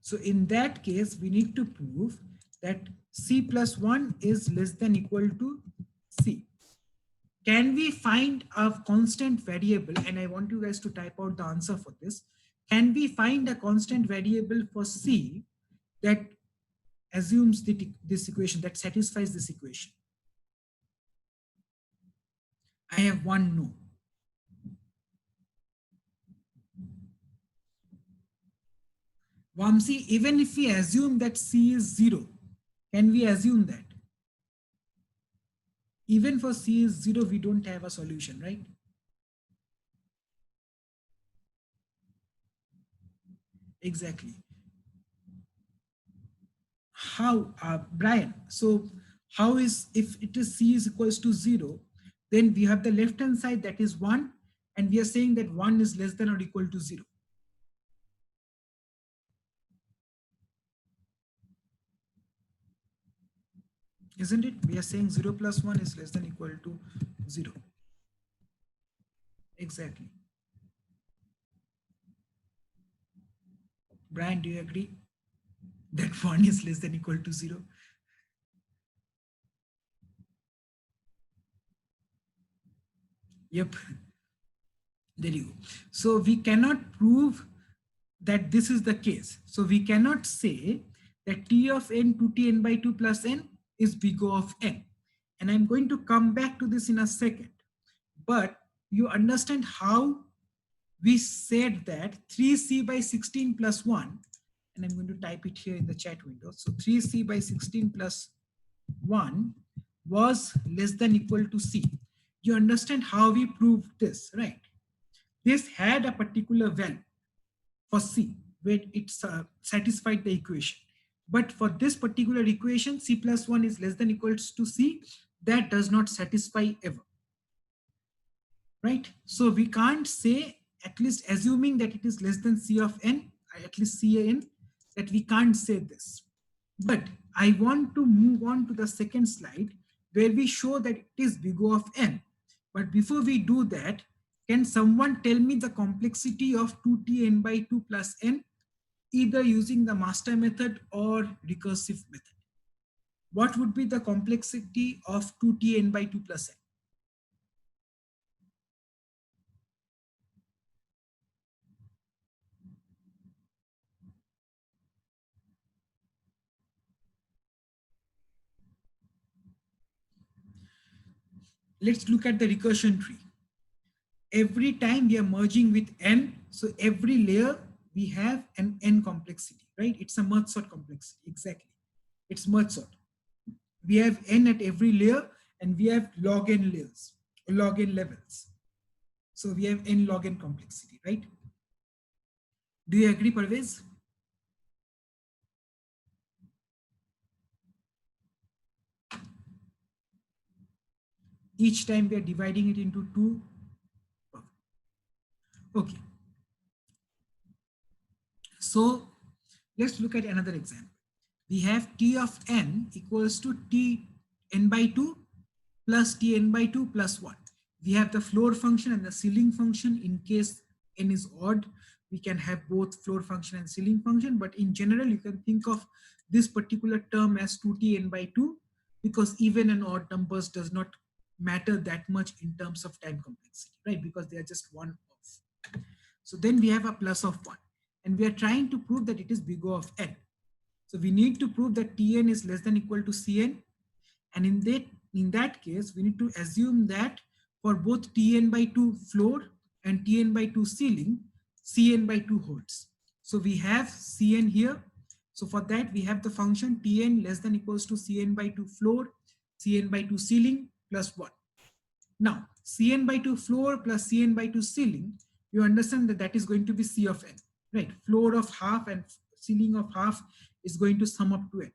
So in that case, we need to prove that C plus 1 is less than equal to C. Can we find a constant variable? And I want you guys to type out the answer for this. Can we find a constant variable for C that assumes this equation, that satisfies this equation? I have one no. Vamsi, even if we assume that C is 0, can we assume that? Even for C is 0, we don't have a solution, right? Exactly. How, Brian, so how is, if it is C is equals to 0, then we have the left hand side that is 1, and we are saying that 1 is less than or equal to 0. Isn't it? We are saying 0 plus 1 is less than equal to 0. Exactly. Brian, do you agree that 1 is less than equal to 0? Yep. There you go. So we cannot prove that this is the case. So we cannot say that T of n to Tn by 2 plus n is big O of n. And I'm going to come back to this in a second. But you understand how we said that 3c by 16 plus 1, and I'm going to type it here in the chat window. So 3c by 16 plus 1 was less than equal to c. You understand how we proved this, right? This had a particular value for c where it satisfied the equation. But for this particular equation, c plus 1 is less than equals to c, that does not satisfy ever. Right? So we can't say, at least assuming that it is less than c of n, at least CAN, that we can't say this. But I want to move on to the second slide where we show that it is big O of n. But before we do that, can someone tell me the complexity of 2Tn by 2 plus n, either using the master method or recursive method? What would be the complexity of 2Tn by 2 plus n? Let's look at the recursion tree. Every time we are merging with n, so every layer we have an n complexity, right? It's a merge sort complexity, exactly. It's merge sort. We have n at every layer and we have log n layers, log n levels. So we have n log n complexity, right? Do you agree, Parvez? Each time we are dividing it into 2. Okay. So let's look at another example. We have T of n equals to T n by 2 plus Tn by 2 plus 1. We have the floor function and the ceiling function. In case n is odd, we can have both floor function and ceiling function. But in general, you can think of this particular term as 2Tn by 2 because even and odd numbers does not matter that much in terms of time complexity, right? Because they are just one off. So then we have a plus of 1. And we are trying to prove that it is big O of n. So we need to prove that Tn is less than equal to Cn. And in that case, we need to assume that for both Tn by 2 floor and Tn by 2 ceiling, Cn by 2 holds. So we have Cn here. So for that, we have the function Tn less than equals to Cn by 2 floor, Cn by 2 ceiling plus 1. Now, Cn by 2 floor plus Cn by 2 ceiling, you understand that that is going to be C of n, right? Floor of half and ceiling of half is going to sum up to n.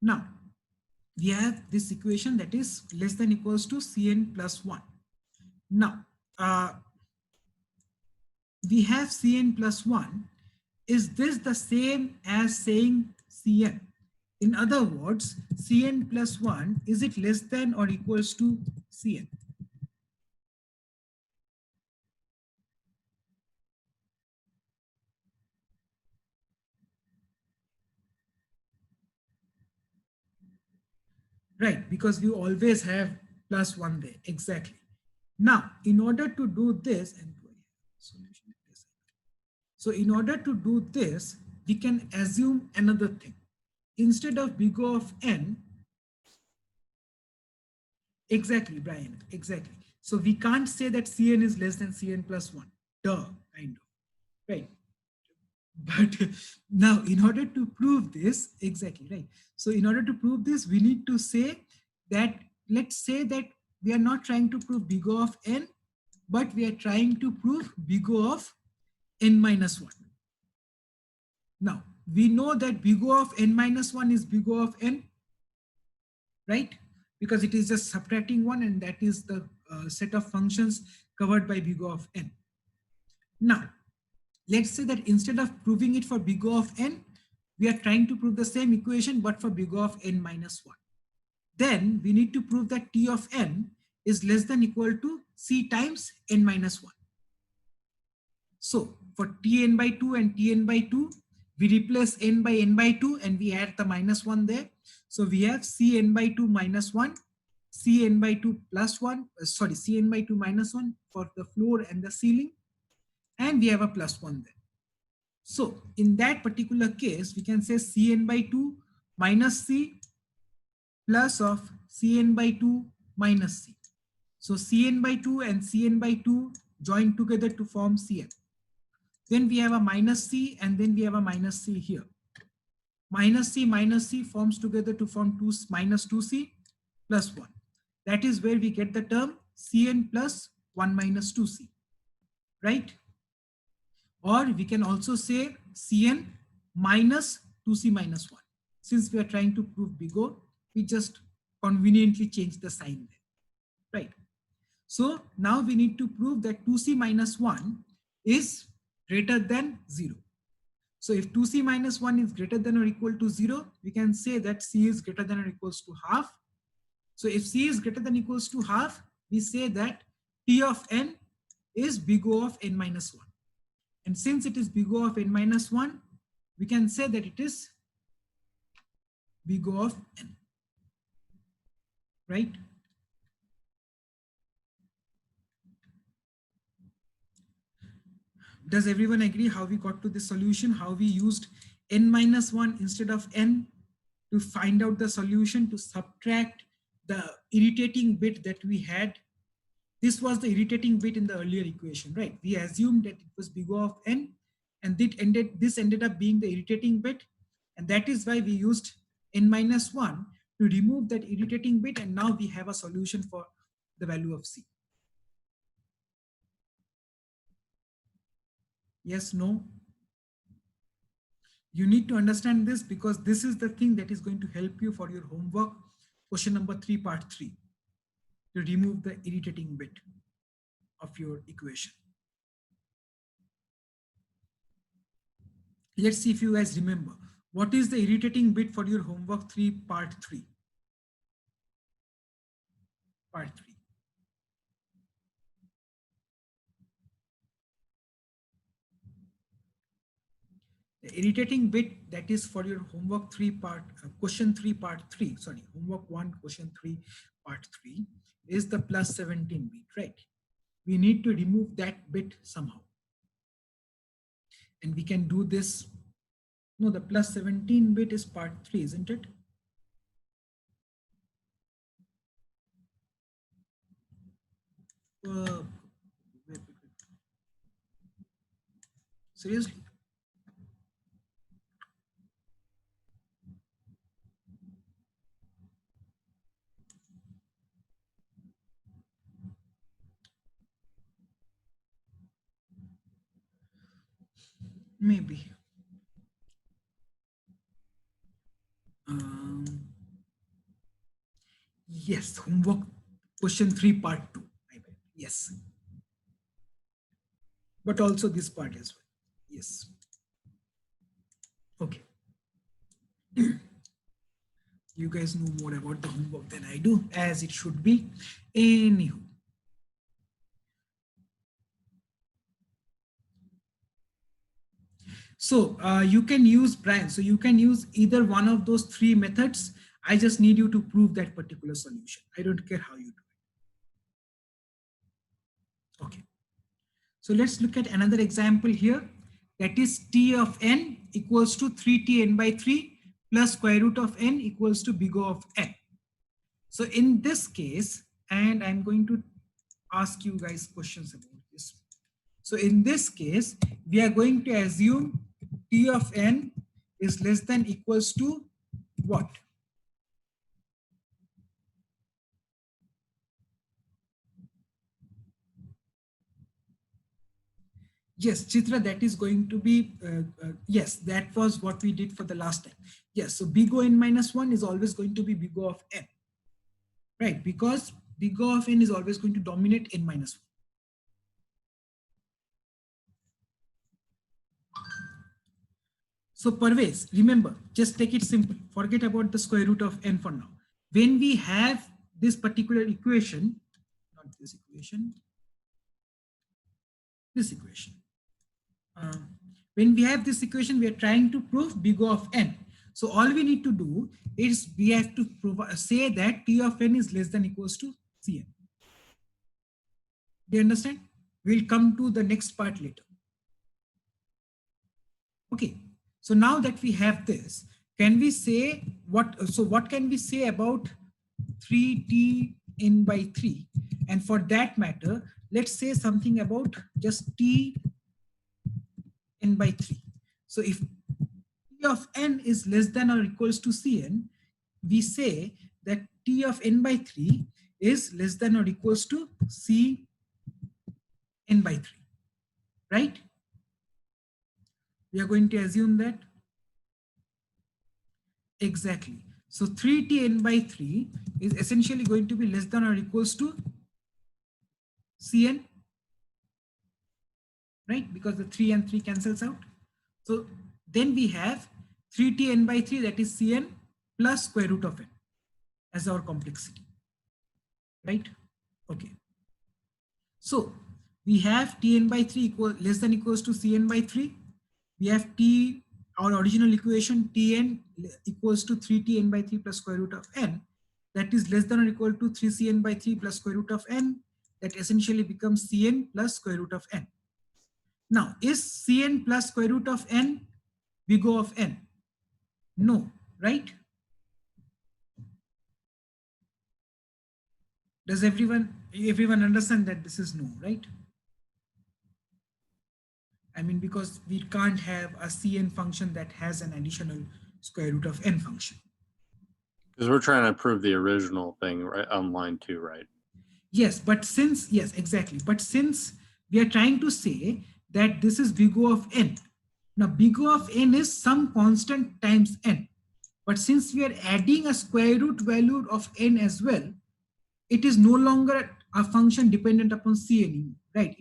Now, we have this equation that is less than equals to Cn plus 1. Now, we have Cn plus 1. Is this the same as saying Cn? In other words, Cn plus 1, is it less than or equals to Cn? right? Because we always have plus 1 there, exactly. Now, in order to do this, and solution is, so in order to do this, we can assume another thing. Instead of big O of n, exactly, Brian, exactly. So we can't say that Cn is less than Cn plus 1. Duh, kind of, right? But now, in order to prove this, exactly, right? So in order to prove this, we need to say that, let's say that we are not trying to prove big O of n, but we are trying to prove big O of n minus 1. Now, we know that big O of n minus 1 is big O of n, right? Because it is just subtracting 1, and that is the set of functions covered by big O of n. Now, let's say that instead of proving it for big O of n, we are trying to prove the same equation, but for big O of n minus 1. Then we need to prove that T of n is less than equal to C times n minus 1. So for Tn by 2 and Tn by 2, we replace n by 2 and we add the minus 1 there. So we have Cn by 2 minus 1, Cn by 2 plus 1, Cn by 2 minus 1 for the floor and the ceiling, and we have a plus 1 there. So in that particular case, we can say Cn by 2 minus C plus of Cn by 2 minus C. So Cn by 2 and Cn by 2 join together to form Cn. Then we have a minus C, and then we have a minus C here. Minus C forms together to form 2 minus 2C plus 1. That is where we get the term Cn plus 1 minus 2C, right? Or we can also say Cn minus 2C minus 1. Since we are trying to prove big O, we just conveniently change the sign there, right? So now we need to prove that 2C minus 1 is greater than 0. So if 2C minus 1 is greater than or equal to 0, we can say that C is greater than or equals to half. So if C is greater than or equals to half, we say that T of n is big O of n minus 1. And since it is big O of n minus 1, we can say that it is big O of n, right? Does everyone agree how we got to this solution? How we used n minus 1 instead of n to find out the solution, to subtract the irritating bit that we had. This was the irritating bit in the earlier equation, right? We assumed that it was big O of n, and this ended up being the irritating bit. And that is why we used n minus 1 to remove that irritating bit. And now we have a solution for the value of C. Yes, no? You need to understand this, because this is the thing that is going to help you for your homework, question number 3, part 3, to remove the irritating bit of your equation. Let's see if you guys remember. What is the irritating bit for your homework 3, part 3? Part 3. The irritating bit that is for your homework 3 part, question 3 part 3, sorry, homework 1, question 3 part 3 is the plus 17 bit, right? We need to remove that bit somehow. And we can do this. No, the plus 17 bit is part 3, isn't it? Seriously? Maybe. Yes, homework question 3 part 2. I bet. Yes. But also this part as well. Yes. Okay. You guys know more about the homework than I do, as it should be. Anywho. So you can use, Brian, so you can use either one of those 3 methods. I just need you to prove that particular solution. I don't care how you do it. Okay. So let's look at another example here. That is T of n equals to 3Tn by 3 plus square root of n equals to big O of n. So in this case, and I'm going to ask you guys questions about this. So in this case, we are going to assume T of n is less than equals to what? Yes, Chitra, that is going to be, yes, that was what we did for the last time. Yes, so big O n minus 1 is always going to be big O of n, right? Because big O of n is always going to dominate n minus 1. So Parvez, remember, just take it simple. Forget about the square root of n for now. When we have this particular equation, not this equation, this equation. When we have this equation, we are trying to prove big O of n. So all we need to do is we have to say that T of n is less than equals to Cn. Do you understand? We'll come to the next part later. Okay. So now that we have this, can we say what? So what can we say about 3Tn by 3? And for that matter, let's say something about just T n by 3. So if T of n is less than or equals to Cn, we say that T of n by 3 is less than or equals to Cn by 3, right? We are going to assume that. Exactly. So 3Tn by 3 is essentially going to be less than or equals to Cn, right? Because the 3 and 3 cancels out. So then we have 3Tn by 3, that is Cn plus square root of n as our complexity, right? Okay. So we have Tn by 3 less than equals to Cn by 3. We have our original equation Tn equals to 3Tn by 3 plus square root of n. That is less than or equal to 3Cn by 3 plus square root of n. That essentially becomes Cn plus square root of n. Now, is Cn plus square root of n big O of n? No, right? Does everyone understand that this is no, right? I mean, because we can't have a Cn function that has an additional square root of n function. Because we're trying to prove the original thing right on line 2, right? Yes, but since, yes, exactly. But since we are trying to say that this is big O of n. Now, big O of n is some constant times n. But since we are adding a square root value of n as well, it is no longer a function dependent upon C anymore, right?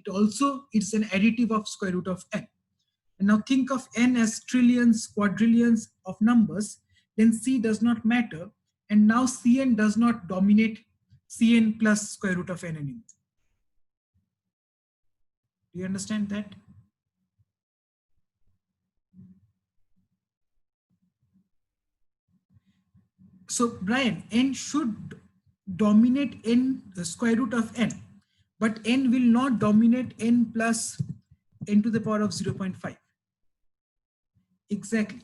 It's an additive of square root of n. And now think of n as trillions, quadrillions of numbers, then C does not matter. And now Cn does not dominate Cn plus square root of n anymore. Do you understand that? So Brian, n should dominate n the square root of n, but n will not dominate n plus n to the power of 0.5. Exactly.